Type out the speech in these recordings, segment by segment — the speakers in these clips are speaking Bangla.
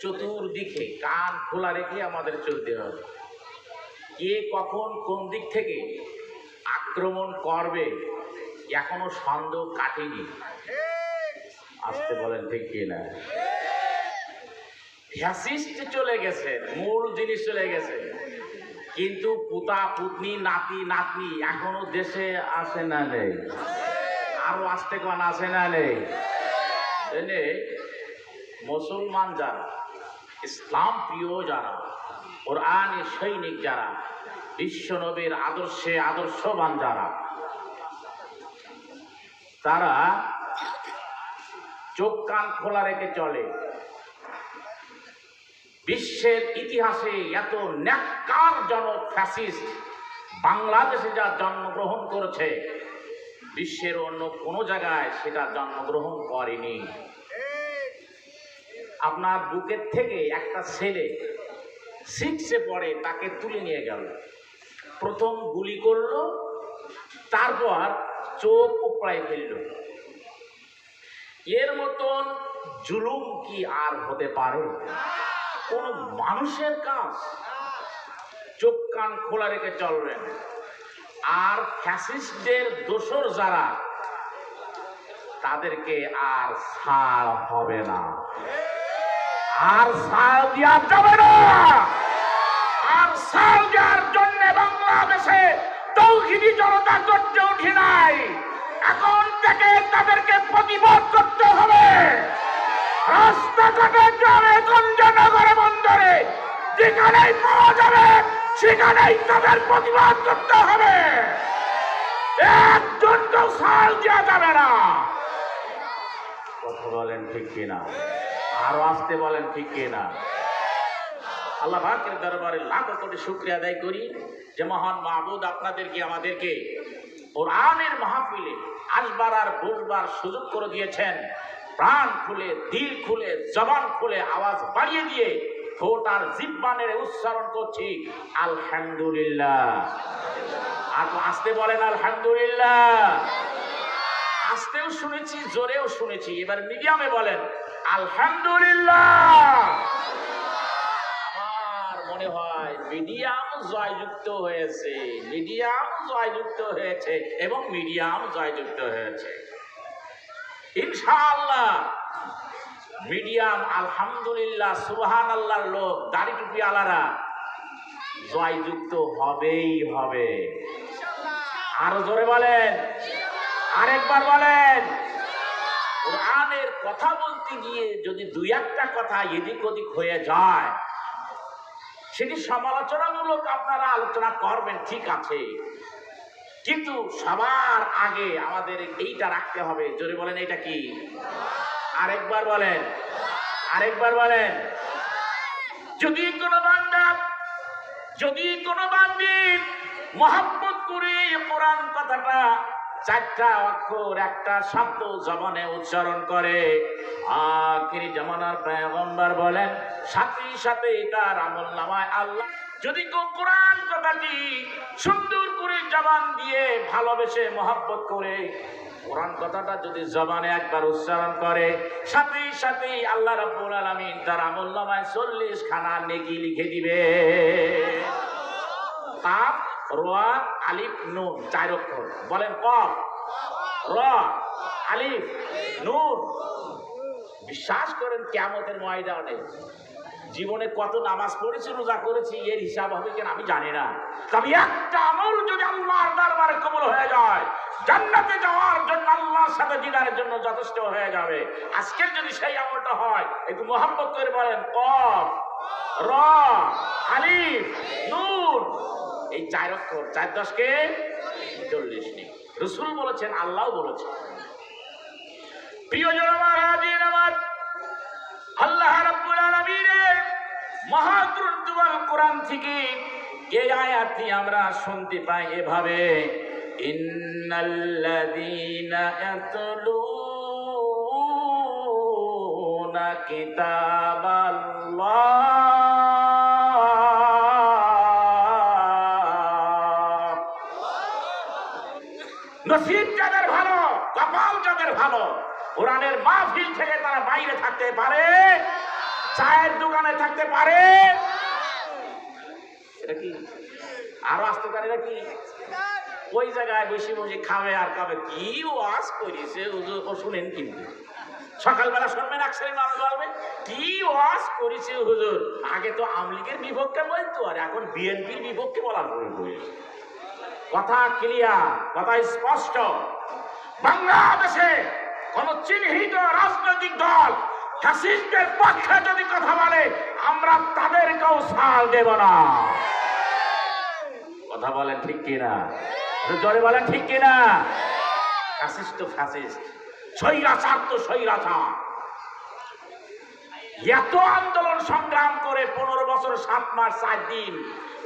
চতুর্দিকে কান খোলা রেখে আমাদের চলতে হবে। কে কখন কোন দিক থেকে আক্রমণ করবে এখনো সন্দেহ কাটেনি। আসতে বলেন ঠিক কিনা? ফ্যাসিস্ট চলে গেছে, মূল জিনিস চলে গেছে, কিন্তু পুতা পুতনি নাতি নাতনি এখনো দেশে আসে না নেই? আরো আসতে কোন আসে না নেই? মুসলমান যারা, ইসলাম প্রিয় যারা, কোরআনের সৈনিক যারা, বিশ্বনবীর আদর্শে আদর্শবান যারা, তারা চোখ কান খোলা রেখে চলে। বিশ্বের ইতিহাসে এত ন্যাক্কারজনক ফ্যাসিস্ট বাংলাদেশে যা জন্মগ্রহণ করেছে, বিশ্বের অন্য কোনো জায়গায় সেটা জন্মগ্রহণ করেনি। আপনার বুকের থেকে একটা ছেলে 6-এ পড়ে, তাকে তুলে নিয়ে গেল, প্রথম গুলি করলো, তারপর চোখ উপড়ায় ফেলল। এর মতন জুলুম কি আর হতে পারে? কোন মানুষের কাজ? চোখ কান খোলা রেখে চলবেন। আর ফ্যাসিস্টদের দোসর যারা, তাদেরকে আর ছাড় হবে না, আর ছাড় দেওয়া যাবে না। আর ছাড় দেওয়ার জন্য বাংলাদেশে তৌহিদি জনতা গর্জে উঠে নাই। এখন থেকে তাদেরকে প্রতিবাদ করতে হবে। রাস্তাঘাটে, গ্রামে গঞ্জে, নগরে বন্দরে যেখানেই পাওয়া যাবে সেখানেই তাদের প্রতিবাদ করতে হবে। একজনকেও ছাড় দেওয়া যাবে না। কথা বলেন ঠিক কিনা? আরো আসতে বলেন ঠিক কিনা? আল্লাহ পাকের দরবারে লাখো কোটি শুকরিয়া আদায় করি যে মহান মাহবুদ আপনাদেরকে আমাদেরকে কোরআনের মাহফিলে আসবার আর বসবার সুযোগ করে দিয়েছেন। প্রাণ খুলে, দিল খুলে, জবান খুলে আওয়াজ বাড়িয়ে দিয়ে ঠোঁট আর জিহ্বানের উচ্চারণ করছি আলহামদুলিল্লাহ। আর আসতে বলেন আলহামদুলিল্লাহ। আসতেও শুনেছি, জোরেও শুনেছি, এবার মিডিয়ামে বলেন আলহামদুলিল্লাহ। আমার মনে হয় মিডিয়াম জয়যুক্ত হয়েছে, মিডিয়াম জয়যুক্ত হয়েছে এবং মিডিয়াম জয়যুক্ত হয়েছে ইনশাআল্লাহ। মিডিয়াম আলহামদুলিল্লাহ সুবহানাল্লাহর লোক, দাড়ি টুপি আলারা জয়যুক্ত হবেই হবে। আরো জোরে বলেন, আরেকবার বলেন। কোরআনের কথা বলতে গিয়ে যদি দুই একটা কথা এদিক ওদিক হয়ে যায়, সেটি সমালোচনামূলক আপনারা আলোচনা করবেন, ঠিক আছে, কিন্তু সবার আগে আমাদের এইটা রাখতে হবে। জোরে বলেন, এটা কি? আরেকবার বলেন, আরেকবার বলেন। যদি কোনো বান্দা, যদি কোনো বান্দি মহব্বত করে কোরআন কথাটা চারটা অক্ষর একটা শব্দ জবানে উচ্চারণ করে, আখিরি জামানার পয়গম্বর বলেন সাথে সাথে তার আমলনামায় আল্লাহ যদি কোরআন কথাটি সুন্দর করে জবান দিয়ে ভালোবেসে মহব্বত করে কোরআন কথাটা যদি জবানে একবার উচ্চারণ করে, সাথে সাথে আল্লাহ রাব্বুল আলামিন তার আমলনামায় 40 খানা নেকি লিখে দিবে। কাফ, র, আলিফ, নুন, 4 অক্ষর। বলেন কফ, র, আলিফ, নুন। বিশ্বাস করেন কিয়ামতের ময়দানে জীবনে কত নামাজ পড়েছি, রোজা করেছি, এর হিসাব হবে কিনা আমি জানি না, তবে একটা আমল যদি আল্লাহর দরবারে কবুল হয়ে যায়, জান্নাতে যাওয়ার জন্য আল্লাহর সাথে দিদারের জন্য যথেষ্ট হয়ে যাবে। আজকের যদি সেই আমলটা হয়, একটু মহব্বত করে বলেন কফ, র, আলিফ, নুন, এই 4 অক্ষর, 4 10 40 নেই। রাসূল বলেছেন, আল্লাহ বলেছেন। প্রিয়জন আমার, হাজির আমার, আল্লাহ রাব্বুল আলামিনের মহাগ্রন্থ আল কোরআন থেকে এই আয়াতটি আমরা শুনতে পাই এভাবে, ইন্নাল্লাযীনা ইয়াতলুনা কিতাবাল্লাহ। নসিব যাদের ভালো, কপাল যাদের ভালো, কোরআনের মাহফিল থেকে তারা বাইরে থাকতে পারে চায়ের দোকানে থাকতে পারে? এটা কি আরো আসতে পারে নাকি? ওই জায়গায় বসে বসে খাবে আর খাবে। কি ওয়াজ করেছে ও শুনেন, কিন্তু সকালবেলা শুনবেন এক শ্রেণীর মানুষ বলবে কি ওয়াজ করেছে হুজুর। আগে তো আওয়ামী লীগের বিপক্ষে বলতো, আর এখন বিএনপির বিপক্ষে বলার হয়েছে। কথা ক্লিয়ার, কথা স্পষ্ট। বাংলাদেশে কোন চিহ্নিত রাজনৈতিক দল ফ্যাসিস্টদের পক্ষে যদি কথা বলে, আমরা তাদেরকেও ছাড় দেব না। কথা বলেন ঠিক কিনা? জোরে বলেন ঠিক কিনা? ফ্যাসিস্ট তো ফ্যাসিস্ট, স্বৈরাচার তো স্বৈরাচার। এত আন্দোলন সংগ্রাম করে 15 বছর 7 মাস 4 দিন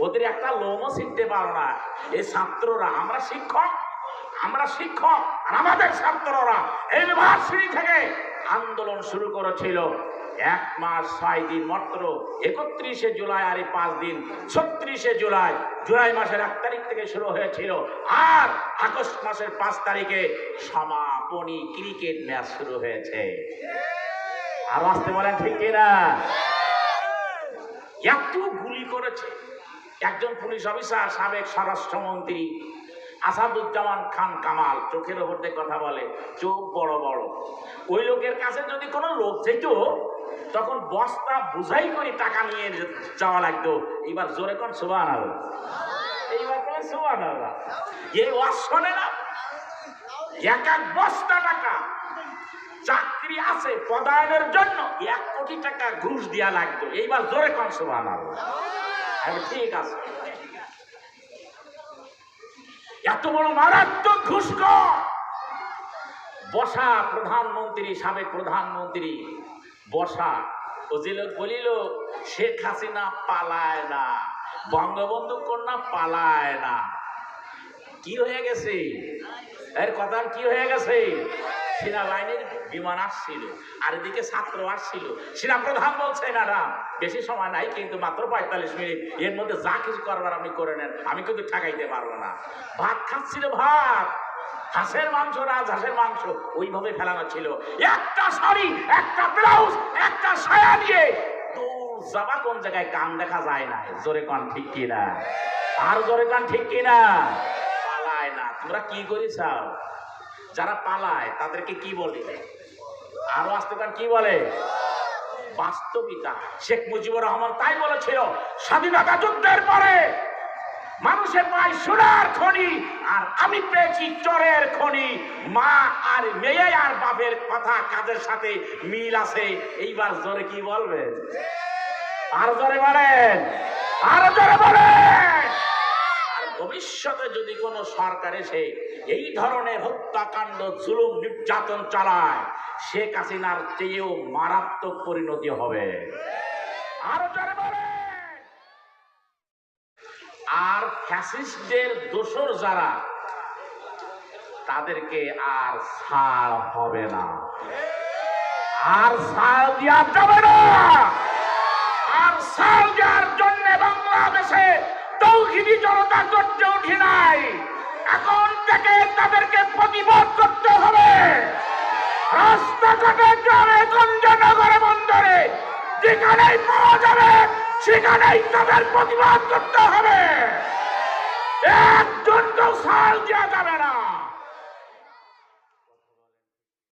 ওদের একটা লোমও ছিঁড়তে পারো না। এই ছাত্ররা, আমরা শিক্ষক আর আমাদের ছাত্ররা ইউনিভার্সিটি থেকে আন্দোলন শুরু করেছিল 1 মাস 6 দিন মাত্র। 31শে জুলাই আর 5 দিন 36শে জুলাই মাসের 1 তারিখ থেকে শুরু হয়েছিল, আর আগস্ট মাসের 5 তারিখে সমাপনী ক্রিকেট ম্যাচ শুরু হয়েছে। আর আসতে বলেন ঠিক কিনা? এত গুলি করেছে একজন পুলিশ অফিসার, সাবেক স্বরাষ্ট্রমন্ত্রী আসাদুজ্জামান খান কামাল, চোখের ওপর দিয়ে কথা বলে, চোখ বড় বড়। ওই লোকের কাছে যদি কোনো লোক যেত, তখন বস্তা বুঝাই করে টাকা নিয়ে যাওয়া লাগতো। এবার জোরে কোন সুবহানাল্লাহ, এইবার কোন সুবহানাল্লাহ। এই ওয়াজ শোনে না, এক বস্তা টাকা চাকরি আছে পদায়নের জন্য 1 কোটি টাকা ঘুষ দেওয়া লাগতো। এইবার জোরে কোন সুবহানাল্লাহ। ঠিক আছে, এত বড় মারাত্মক ঘুষখোর বসা প্রধানমন্ত্রী, সাবেক প্রধানমন্ত্রী বসা, ও যে লোক বলিল শেখ হাসিনা পালায় না, বঙ্গবন্ধু কন্যা পালায় না। কি হয়ে গেছে এর কথা? কি হয়ে গেছে? সেনাবাহিনীর বিমান আসছিল, আর এদিকে ছাত্র আসছিল। সেনা প্রধান বলছে না বেশি সময় নাই, কিন্তু মাত্র 45 মিনিট, এর মধ্যে যা কিছু করবার আপনি করে নেন, আমি কিন্তু ঠেকাইতে পারবো না। ভাত খাচ্ছিল, ভাত, হাঁসের মাংস, রাজহাঁসের মাংস ওইভাবে ফেলানো ছিল। একটা শাড়ি, একটা ব্লাউজ, একটা সায়া দিয়ে দূর যাবা কোন জায়গায় কান দেখা যায় না। জোরে কান ঠিক কিনা? আর জোরে কান ঠিক কিনা? পালায় না। তোমরা কি করিস? যারা পালায় তাদেরকে কি বলে? আরো আসতে পারেন কি বলে? বাস্তবিকতা। শেখ মুজিবুর রহমান তাই বলেছিল, স্বাধীনতা যুদ্ধের পরে মানুষের পায় সোনার খনি, আর আমি পেয়েছি চোরের খনি। মা আর মেয়ে আর বাপের কথা কাজের সাথে মিল আছে। এইবার জোরে কি বলবেন? আর জোরে বলেন, আর জোরে বলেন। ভবিষ্যতে যদি কোনো সরকার এসে এই ধরনের হত্যাকাণ্ড, জুলুম, নির্যাতন চালায়, শেখ হাসিনার চেয়েও মারাত্মক পরিণতি হবে। আরো জোরে বলেন। আর ফ্যাসিস্টদের দোসর যারা, তাদেরকে আর ছাড় হবে না, আর ছাড় দেওয়া যাবে না। আর ছাড় দেওয়ার জন্য বাংলাদেশে তৌহিদি জনতা গর্জে উঠে নাই। এখন থেকে তাদেরকে প্রতিবাদ করতে হবে। রাস্তাঘাটে, গ্রামে গঞ্জে, নগরে বন্দরে যেখানেই পাওয়া যাবে সেখানেই তাদের প্রতিবাদ করতে হবে। একজনকেও ছাড় দেওয়া যাবে না।